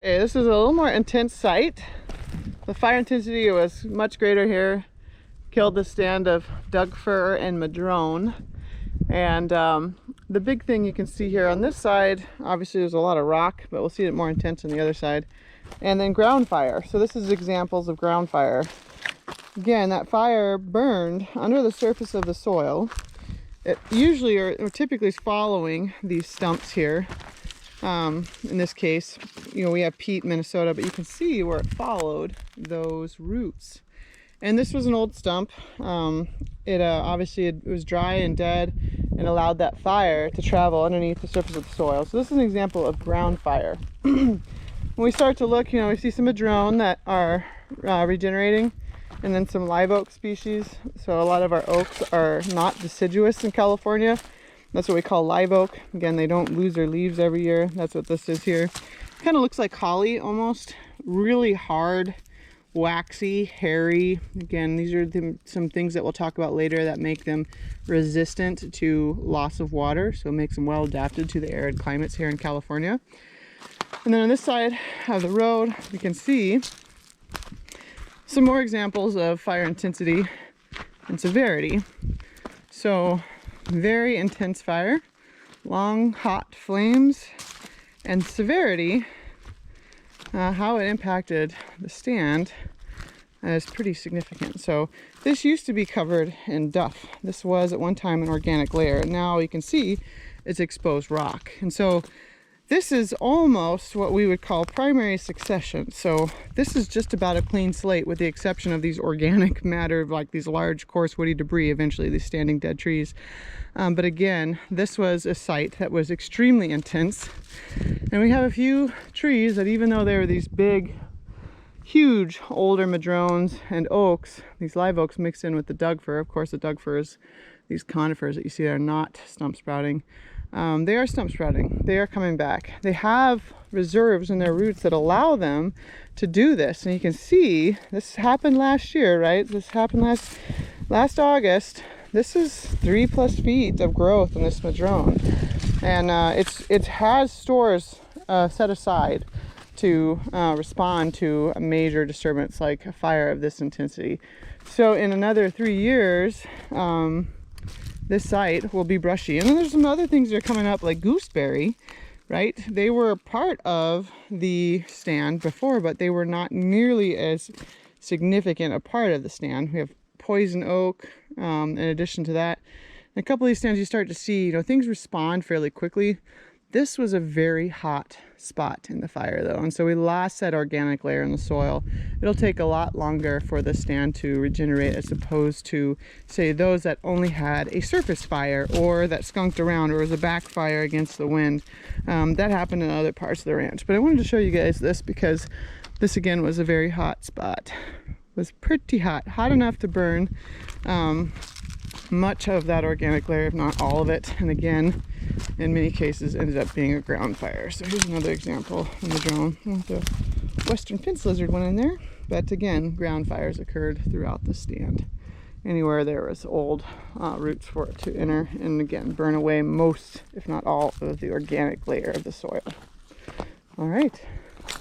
Okay, this is a little more intense site. The fire intensity was much greater here. Killed the stand of Doug fir and madrone. And the big thing you can see here on this side, obviously there's a lot of rock, but we'll see it more intense on the other side. And then ground fire. So this is examples of ground fire. Again, that fire burned under the surface of the soil. It usually or typically is following these stumps here. In this case, you know, we have peat, Minnesota, but you can see where it followed those roots. And this was an old stump. Obviously it was dry and dead and allowed that fire to travel underneath the surface of the soil. So this is an example of ground fire. When we start to look, you know, we see some madrone that are regenerating, and then some live oak species. So a lot of our oaks are not deciduous in California. That's what we call live oak. Again, they don't lose their leaves every year. That's what this is here. Kind of looks like holly almost. Really hard, waxy, hairy. Again, these are some things that we'll talk about later that make them resistant to loss of water. So it makes them well adapted to the arid climates here in California. And then on this side of the road, we can see some more examples of fire intensity and severity. So very intense fire, long hot flames, and severity, how it impacted the stand is pretty significant. So this used to be covered in duff. This was at one time an organic layer, and now you can see it's exposed rock. And so this is almost what we would call primary succession. So this is just about a clean slate with the exception of these organic matter, like these large coarse woody debris, eventually these standing dead trees. But again, this was a site that was extremely intense. And we have a few trees that, even though they were these big, huge older madrones and oaks, these live oaks mixed in with the Doug fir. Of course, the Doug firs, these conifers that you see, are not stump sprouting. They are stump sprouting. They are coming back. They have reserves in their roots that allow them to do this. And you can see this happened last year, right? This happened last August. This is 3+ feet of growth in this madrone. And it has stores set aside to respond to a major disturbance like a fire of this intensity. So in another 3 years, this site will be brushy. And then there's some other things that are coming up, like gooseberry, right? They were part of the stand before, but they were not nearly as significant a part of the stand. We have poison oak in addition to that. In a couple of these stands you start to see, you know, things respond fairly quickly. This was a very hot spot in the fire though, and so we lost that organic layer in the soil. It'll take a lot longer for the stand to regenerate as opposed to, say, those that only had a surface fire or that skunked around or was a backfire against the wind. That happened in other parts of the ranch. But I wanted to show you guys this because this again was a very hot spot. It was pretty hot enough to burn much of that organic layer, if not all of it. And again, in many cases ended up being a ground fire. So here's another example in the drone. The western fence lizard went in there, but again, ground fires occurred throughout the stand. Anywhere there was old roots for it to enter and again burn away most, if not all, of the organic layer of the soil. All right.